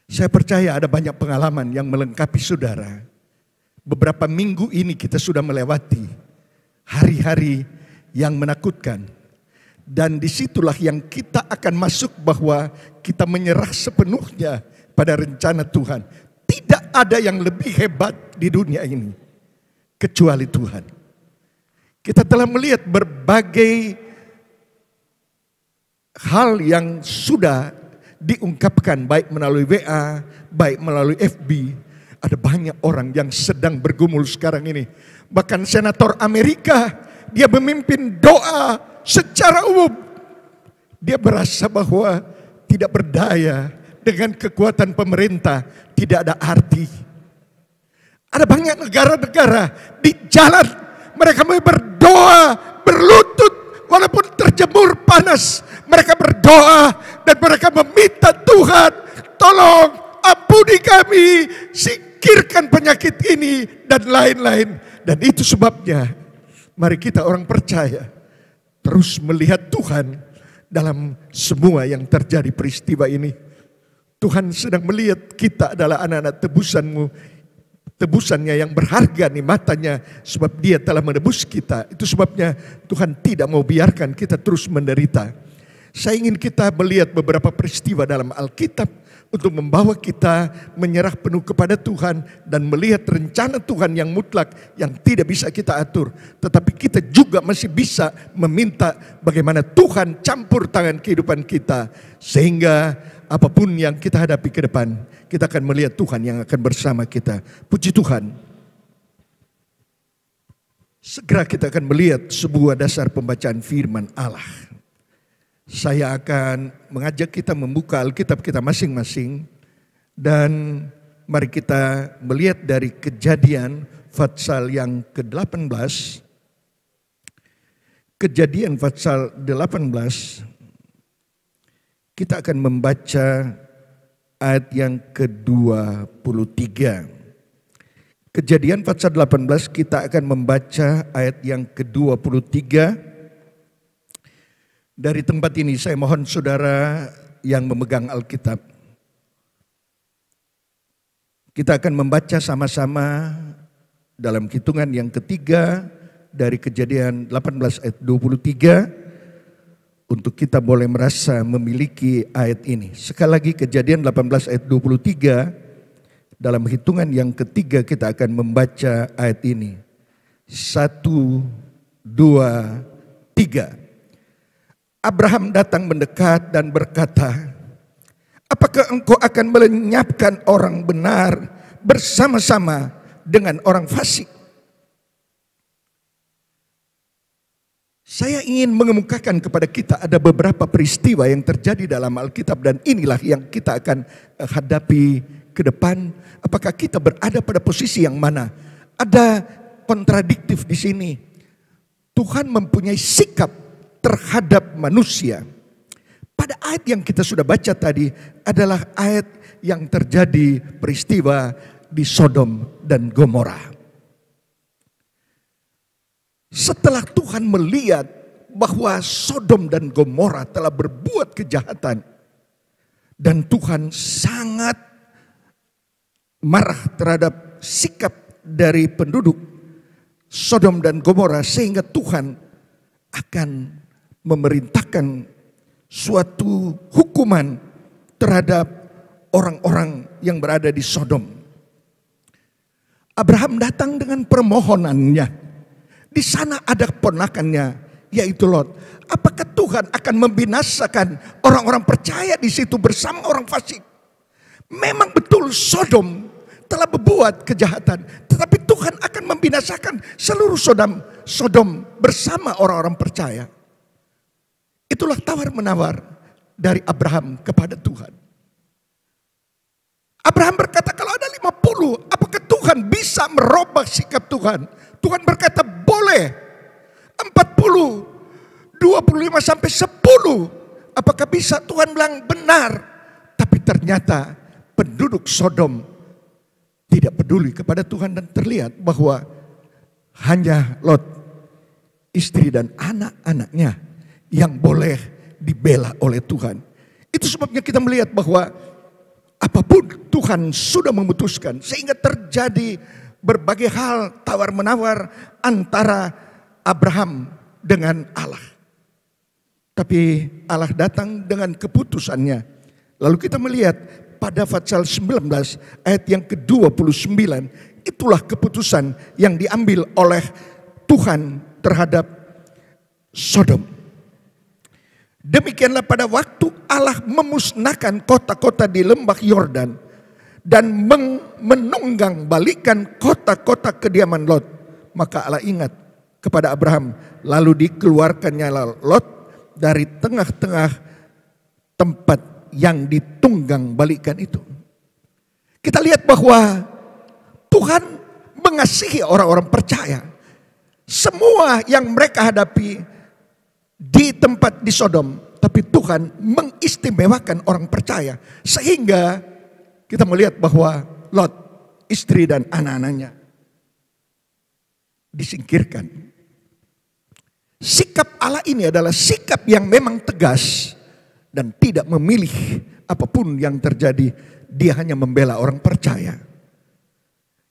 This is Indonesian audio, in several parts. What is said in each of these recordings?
Saya percaya ada banyak pengalaman yang melengkapi saudara. Beberapa minggu ini kita sudah melewati hari-hari yang menakutkan. Dan disitulah yang kita akan masuk bahwa kita menyerah sepenuhnya pada rencana Tuhan. Tidak ada yang lebih hebat di dunia ini kecuali Tuhan. Kita telah melihat berbagai hal yang sudah diungkapkan baik melalui WA, baik melalui FB. Ada banyak orang yang sedang bergumul sekarang ini. Bahkan senator Amerika, dia memimpin doa secara umum. Dia merasa bahwa tidak berdaya dengan kekuatan pemerintah, tidak ada arti. Ada banyak negara-negara di jalan, mereka mau berdoa, berlutut, walaupun terjemur panas. Mereka berdoa dan mereka meminta Tuhan, tolong ampuni kami, singkirkan penyakit ini dan lain-lain. Dan itu sebabnya mari kita orang percaya terus melihat Tuhan dalam semua yang terjadi peristiwa ini. Tuhan sedang melihat kita adalah anak-anak tebusanmu, tebusannya yang berharga nih matanya, sebab dia telah menebus kita. Itu sebabnya Tuhan tidak mau biarkan kita terus menderita. Saya ingin kita melihat beberapa peristiwa dalam Alkitab untuk membawa kita menyerah penuh kepada Tuhan dan melihat rencana Tuhan yang mutlak yang tidak bisa kita atur. Tetapi kita juga masih bisa meminta bagaimana Tuhan campur tangan kehidupan kita. Sehingga apapun yang kita hadapi ke depan, kita akan melihat Tuhan yang akan bersama kita. Puji Tuhan. Segera kita akan melihat sebuah dasar pembacaan firman Allah. Saya akan mengajak kita membuka Alkitab kita masing-masing. Dan mari kita melihat dari Kejadian pasal yang ke-18. Kejadian pasal 18. Kita akan membaca ayat yang ke-23. Kejadian pasal 18 kita akan membaca ayat yang ke-23. Dari tempat ini saya mohon saudara yang memegang Alkitab, kita akan membaca sama-sama dalam hitungan yang ketiga dari Kejadian 18 ayat 23 untuk kita boleh merasa memiliki ayat ini. Sekali lagi Kejadian 18 ayat 23 dalam hitungan yang ketiga kita akan membaca ayat ini. 1, 2, 3. Abraham datang mendekat dan berkata, apakah engkau akan melenyapkan orang benar bersama-sama dengan orang fasik? Saya ingin mengemukakan kepada kita ada beberapa peristiwa yang terjadi dalam Alkitab dan inilah yang kita akan hadapi ke depan. Apakah kita berada pada posisi yang mana? Ada kontradiktif di sini. Tuhan mempunyai sikap terhadap manusia. Pada ayat yang kita sudah baca tadi adalah ayat yang terjadi peristiwa di Sodom dan Gomora. Setelah Tuhan melihat bahwa Sodom dan Gomora telah berbuat kejahatan dan Tuhan sangat marah terhadap sikap dari penduduk Sodom dan Gomora sehingga Tuhan akan memerintahkan suatu hukuman terhadap orang-orang yang berada di Sodom. Abraham datang dengan permohonannya. Di sana ada ponakannya, yaitu Lot. Apakah Tuhan akan membinasakan orang-orang percaya di situ bersama orang fasik? Memang betul Sodom telah berbuat kejahatan, tetapi Tuhan akan membinasakan seluruh Sodom bersama orang-orang percaya. Itulah tawar-menawar dari Abraham kepada Tuhan. Abraham berkata, kalau ada 50, apakah Tuhan bisa merubah sikap Tuhan? Tuhan berkata, boleh. 40, 25 sampai 10. Apakah bisa? Tuhan bilang benar. Tapi ternyata penduduk Sodom tidak peduli kepada Tuhan dan terlihat bahwa hanya Lot, istri dan anak-anaknya yang boleh dibela oleh Tuhan. Itu sebabnya kita melihat bahwa apapun Tuhan sudah memutuskan, sehingga terjadi berbagai hal tawar-menawar antara Abraham dengan Allah. Tapi Allah datang dengan keputusannya. Lalu kita melihat pada pasal 19 ayat yang ke-29, itulah keputusan yang diambil oleh Tuhan terhadap Sodom. Demikianlah pada waktu Allah memusnahkan kota-kota di lembah Yordan dan menunggang balikan kota-kota kediaman Lot, maka Allah ingat kepada Abraham, lalu dikeluarkannya Lot dari tengah-tengah tempat yang ditunggang balikan itu. Kita lihat bahwa Tuhan mengasihi orang-orang percaya. Semua yang mereka hadapi di tempat di Sodom, tapi Tuhan mengistimewakan orang percaya. Sehingga kita melihat bahwa Lot, istri dan anak-anaknya disingkirkan. Sikap Allah ini adalah sikap yang memang tegas dan tidak memilih apapun yang terjadi. Dia hanya membela orang percaya.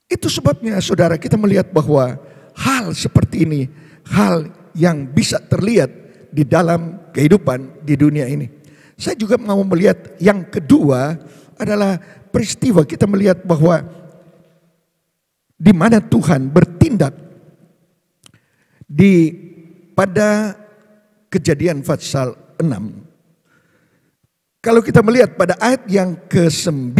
Itu sebabnya saudara, kita melihat bahwa hal seperti ini, hal yang bisa terlihat di dalam kehidupan di dunia ini. Saya juga mau melihat yang kedua adalah peristiwa, kita melihat bahwa di mana Tuhan bertindak pada Kejadian pasal 6. Kalau kita melihat pada ayat yang ke-9,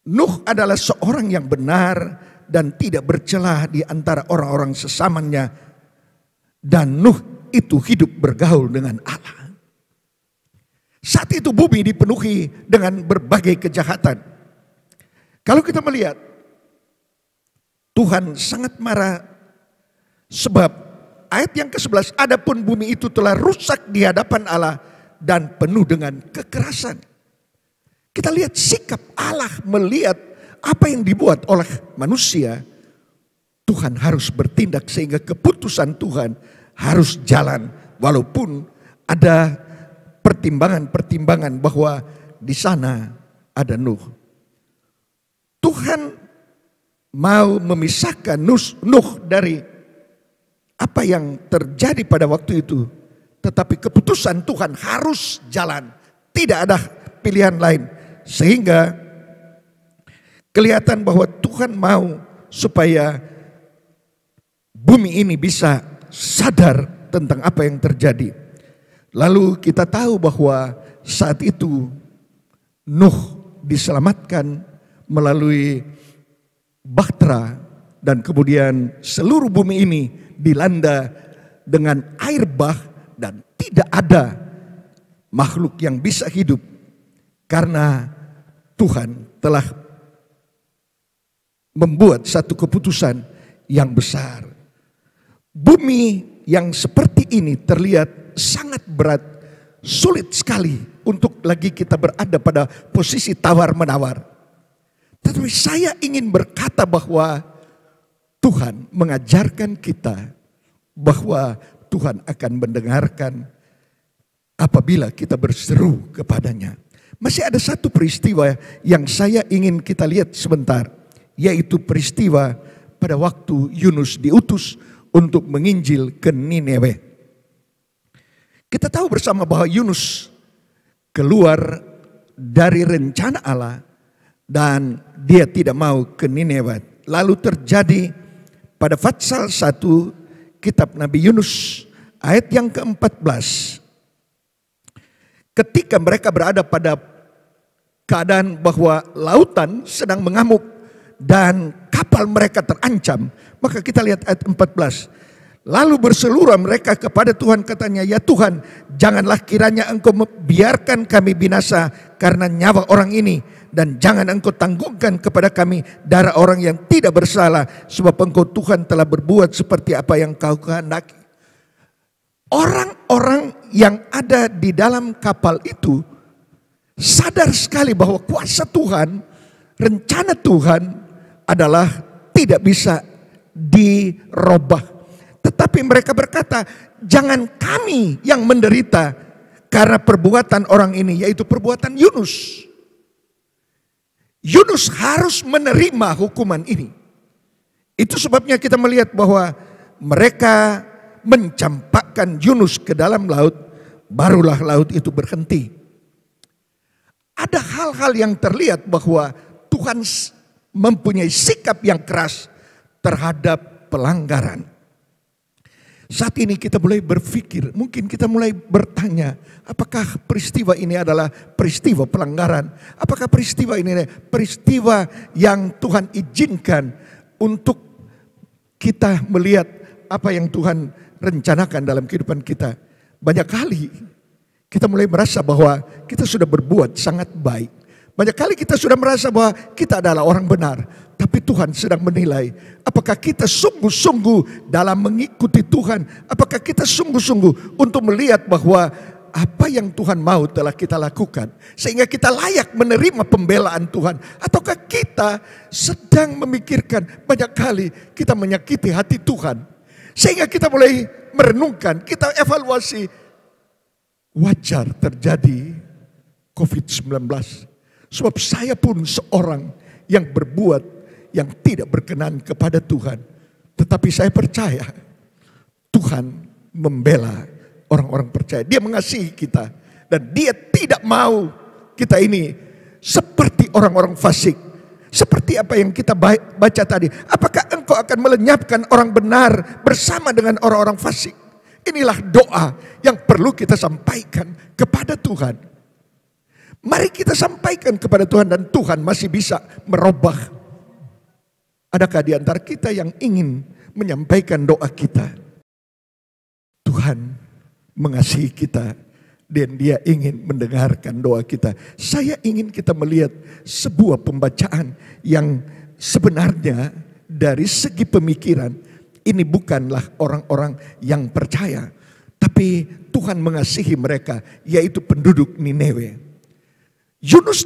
Nuh adalah seorang yang benar dan tidak bercelah di antara orang-orang sesamanya, dan Nuh itu hidup bergaul dengan Allah. Saat itu bumi dipenuhi dengan berbagai kejahatan. Kalau kita melihat, Tuhan sangat marah. Sebab ayat yang ke-11, adapun bumi itu telah rusak di hadapan Allah dan penuh dengan kekerasan. Kita lihat sikap Allah melihat apa yang dibuat oleh manusia. Tuhan harus bertindak sehingga keputusan Tuhan harus jalan. Walaupun ada pertimbangan-pertimbangan bahwa di sana ada Nuh. Tuhan mau memisahkan Nuh dari apa yang terjadi pada waktu itu. Tetapi keputusan Tuhan harus jalan. Tidak ada pilihan lain. Sehingga kelihatan bahwa Tuhan mau supaya bumi ini bisa sadar tentang apa yang terjadi. Lalu kita tahu bahwa saat itu Nuh diselamatkan melalui bahtera. Dan kemudian seluruh bumi ini dilanda dengan air bah dan tidak ada makhluk yang bisa hidup karena Tuhan telah membuat satu keputusan yang besar. Bumi yang seperti ini terlihat sangat berat, sulit sekali untuk lagi kita berada pada posisi tawar-menawar. Tetapi saya ingin berkata bahwa Tuhan mengajarkan kita bahwa Tuhan akan mendengarkan apabila kita berseru kepadanya. Masih ada satu peristiwa yang saya ingin kita lihat sebentar, yaitu peristiwa pada waktu Yunus diutus untuk menginjil ke Nineve. Kita tahu bersama bahwa Yunus keluar dari rencana Allah dan dia tidak mau ke Nineve. Lalu terjadi pada pasal 1 kitab Nabi Yunus ayat yang ke-14. Ketika mereka berada pada keadaan bahwa lautan sedang mengamuk dan kapal mereka terancam, maka kita lihat ayat 14. Lalu berseluruh mereka kepada Tuhan, katanya, ya Tuhan, janganlah kiranya Engkau biarkan kami binasa karena nyawa orang ini, dan jangan Engkau tanggungkan kepada kami darah orang yang tidak bersalah, sebab Engkau Tuhan telah berbuat seperti apa yang Kau kehendaki. Orang-orang yang ada di dalam kapal itu sadar sekali bahwa kuasa Tuhan, rencana Tuhan adalah tidak bisa dirubah. Tetapi mereka berkata, jangan kami yang menderita karena perbuatan orang ini, yaitu perbuatan Yunus. Yunus harus menerima hukuman ini. Itu sebabnya kita melihat bahwa mereka mencampakkan Yunus ke dalam laut, barulah laut itu berhenti. Ada hal-hal yang terlihat bahwa Tuhan mempunyai sikap yang keras terhadap pelanggaran. Saat ini kita mulai berpikir, mungkin kita mulai bertanya, apakah peristiwa ini adalah peristiwa pelanggaran? Apakah peristiwa ini adalah peristiwa yang Tuhan izinkan untuk kita melihat apa yang Tuhan rencanakan dalam kehidupan kita? Banyak kali kita mulai merasa bahwa kita sudah berbuat sangat baik. Banyak kali kita sudah merasa bahwa kita adalah orang benar. Tapi Tuhan sedang menilai apakah kita sungguh-sungguh dalam mengikuti Tuhan. Apakah kita sungguh-sungguh untuk melihat bahwa apa yang Tuhan mau telah kita lakukan. Sehingga kita layak menerima pembelaan Tuhan. Ataukah kita sedang memikirkan banyak kali kita menyakiti hati Tuhan. Sehingga kita mulai merenungkan, kita evaluasi. Wajar terjadi COVID-19. Sebab saya pun seorang yang berbuat yang tidak berkenan kepada Tuhan. Tetapi saya percaya Tuhan membela orang-orang percaya. Dia mengasihi kita. Dan dia tidak mau kita ini seperti orang-orang fasik. Seperti apa yang kita baca tadi. Apakah engkau akan melenyapkan orang benar bersama dengan orang-orang fasik? Inilah doa yang perlu kita sampaikan kepada Tuhan. Mari kita sampaikan kepada Tuhan dan Tuhan masih bisa merubah. Adakah di antara kita yang ingin menyampaikan doa kita? Tuhan mengasihi kita dan Dia ingin mendengarkan doa kita. Saya ingin kita melihat sebuah pembacaan yang sebenarnya dari segi pemikiran ini bukanlah orang-orang yang percaya, tapi Tuhan mengasihi mereka, yaitu penduduk Nineve. Yunus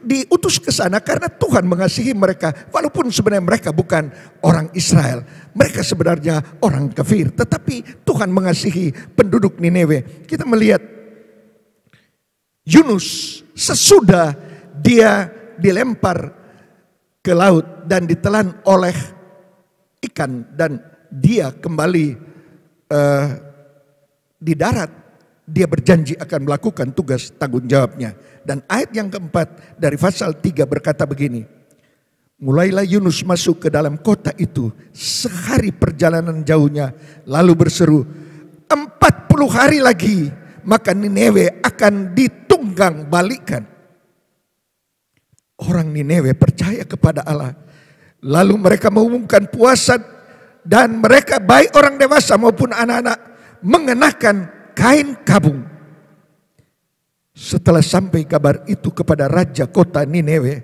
diutus ke sana karena Tuhan mengasihi mereka. Walaupun sebenarnya mereka bukan orang Israel. Mereka sebenarnya orang kafir. Tetapi Tuhan mengasihi penduduk Nineve. Kita melihat Yunus sesudah dia dilempar ke laut dan ditelan oleh ikan. Dan dia kembali di darat. Dia berjanji akan melakukan tugas tanggung jawabnya. Dan ayat yang keempat dari pasal 3 berkata begini. Mulailah Yunus masuk ke dalam kota itu. Sehari perjalanan jauhnya. Lalu berseru, 40 hari lagi maka Nineve akan ditunggang balikan. Orang Nineve percaya kepada Allah. Lalu mereka mengumumkan puasa. Dan mereka baik orang dewasa maupun anak-anak mengenakan kain kabung. Setelah sampai kabar itu kepada raja kota Nineve,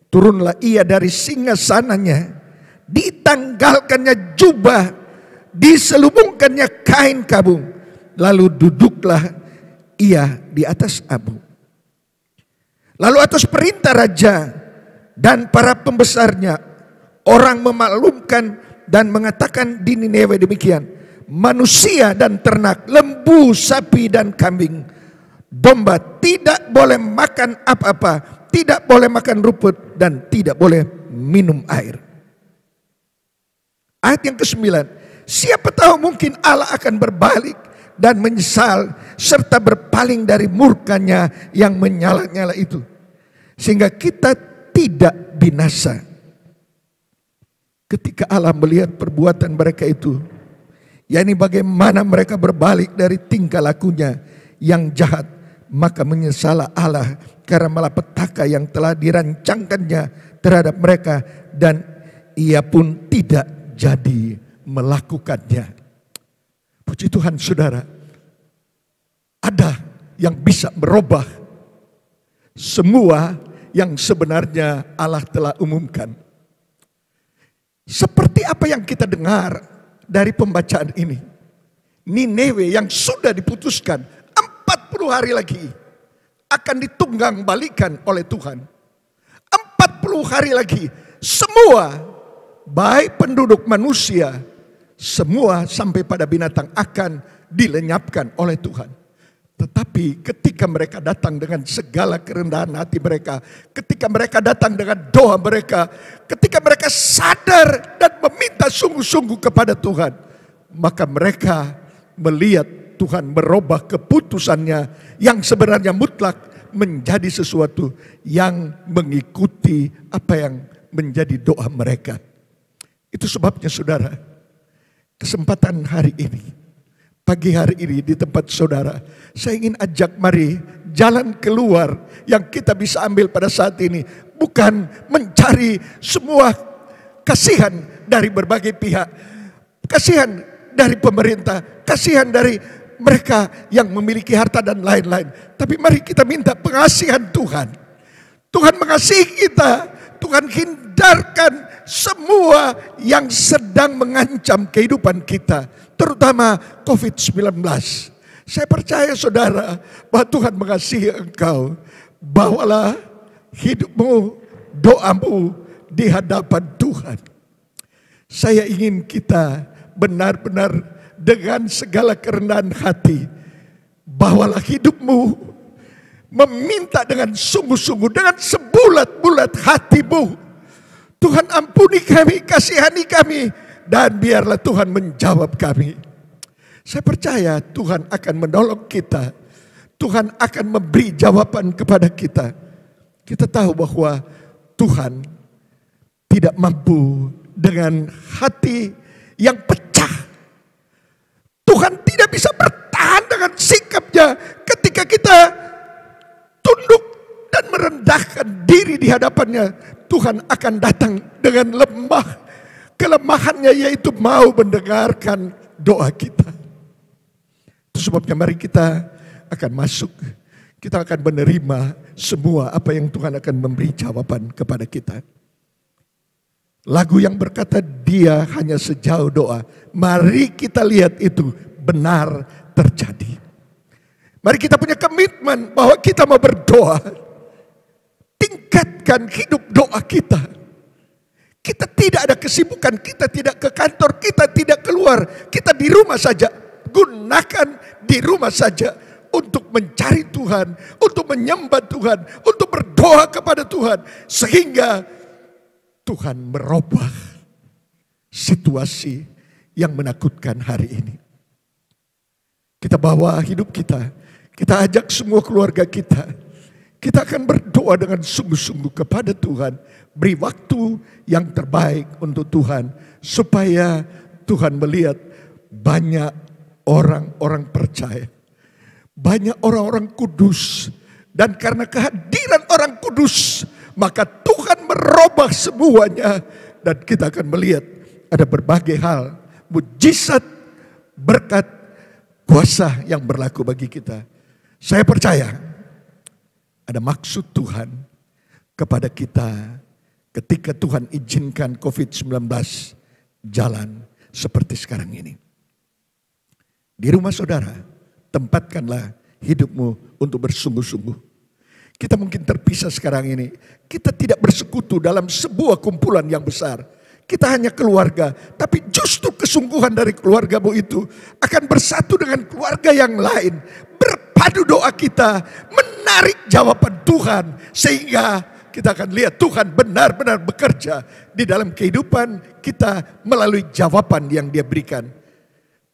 turunlah ia dari singgasananya, ditanggalkannya jubah, diselubungkannya kain kabung, lalu duduklah ia di atas abu. Lalu atas perintah raja dan para pembesarnya, orang memaklumkan dan mengatakan di Nineve demikian, manusia dan ternak, lembu, sapi dan kambing, domba tidak boleh makan apa-apa, tidak boleh makan rumput dan tidak boleh minum air. Ayat yang ke-9, siapa tahu mungkin Allah akan berbalik dan menyesal serta berpaling dari murkanya yang menyala-nyala itu, sehingga kita tidak binasa. Ketika Allah melihat perbuatan mereka itu, yakni bagaimana mereka berbalik dari tingkah lakunya yang jahat, maka menyesalah Allah karena malapetaka yang telah dirancangkannya terhadap mereka, dan ia pun tidak jadi melakukannya. Puji Tuhan saudara, ada yang bisa merubah semua yang sebenarnya Allah telah umumkan. Seperti apa yang kita dengar dari pembacaan ini. Nineve yang sudah diputuskan 40 hari lagi akan ditunggang balikan oleh Tuhan. 40 hari lagi semua, baik penduduk manusia, semua sampai pada binatang akan dilenyapkan oleh Tuhan. Tetapi ketika mereka datang dengan segala kerendahan hati mereka, ketika mereka datang dengan doa mereka, ketika mereka sadar dan meminta sungguh-sungguh kepada Tuhan, maka mereka melihat Tuhan merubah keputusannya yang sebenarnya mutlak menjadi sesuatu yang mengikuti apa yang menjadi doa mereka. Itu sebabnya saudara, kesempatan hari ini, pagi hari ini di tempat saudara, saya ingin ajak mari jalan keluar yang kita bisa ambil pada saat ini. Bukan mencari semua kasihan dari berbagai pihak. Kasihan dari pemerintah, kasihan dari mereka yang memiliki harta dan lain-lain. Tapi mari kita minta pengasihan Tuhan. Tuhan mengasihi kita. Tuhan hindarkan semua yang sedang mengancam kehidupan kita, terutama COVID-19. Saya percaya saudara bahwa Tuhan mengasihi engkau. Bawalah hidupmu, doamu di hadapan Tuhan. Saya ingin kita benar-benar dengan segala kerendahan hati, bawalah hidupmu, meminta dengan sungguh-sungguh, dengan sebulat-bulat hatimu. Tuhan ampuni kami, kasihani kami, dan biarlah Tuhan menjawab kami. Saya percaya Tuhan akan menolong kita. Tuhan akan memberi jawaban kepada kita. Kita tahu bahwa Tuhan tidak mampu dengan hati yang pecah. Tuhan tidak bisa bertahan dengan sikapnya ketika kita tunduk dan merendahkan diri di hadapannya. Tuhan akan datang dengan lemah. Kelemahannya yaitu mau mendengarkan doa kita. Itu sebabnya mari kita akan masuk. Kita akan menerima semua apa yang Tuhan akan memberi jawaban kepada kita. Lagu yang berkata dia hanya sejauh doa. Mari kita lihat itu benar terjadi. Mari kita punya komitmen bahwa kita mau berdoa. Tingkatkan hidup doa kita. Kita tidak ada kesibukan, kita tidak ke kantor, kita tidak keluar. Kita di rumah saja. Gunakan di rumah saja untuk mencari Tuhan, untuk menyembah Tuhan, untuk berdoa kepada Tuhan. Sehingga Tuhan merubah situasi yang menakutkan hari ini. Kita bawa hidup kita, kita ajak semua keluarga kita. Kita akan berdoa dengan sungguh-sungguh kepada Tuhan. Beri waktu yang terbaik untuk Tuhan. Supaya Tuhan melihat banyak orang-orang percaya. Banyak orang-orang kudus. Dan karena kehadiran orang kudus, maka Tuhan merubah semuanya. Dan kita akan melihat ada berbagai hal. Mujizat, berkat, kuasa yang berlaku bagi kita. Saya percaya ada maksud Tuhan kepada kita ketika Tuhan izinkan COVID-19 jalan seperti sekarang ini. Di rumah saudara, tempatkanlah hidupmu untuk bersungguh-sungguh. Kita mungkin terpisah sekarang ini. Kita tidak bersekutu dalam sebuah kumpulan yang besar. Kita hanya keluarga. Tapi justru kesungguhan dari keluargamu itu akan bersatu dengan keluarga yang lain. Berpadu doa kita, menarik jawaban Tuhan. Sehingga kita akan lihat Tuhan benar-benar bekerja di dalam kehidupan kita melalui jawaban yang Dia berikan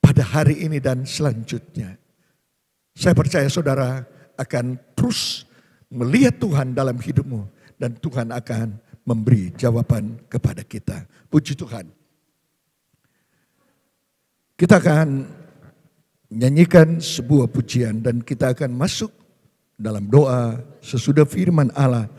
pada hari ini dan selanjutnya. Saya percaya saudara akan terus melihat Tuhan dalam hidupmu. Dan Tuhan akan memberi jawaban kepada kita. Puji Tuhan. Kita akan nyanyikan sebuah pujian dan kita akan masuk dalam doa sesudah firman Allah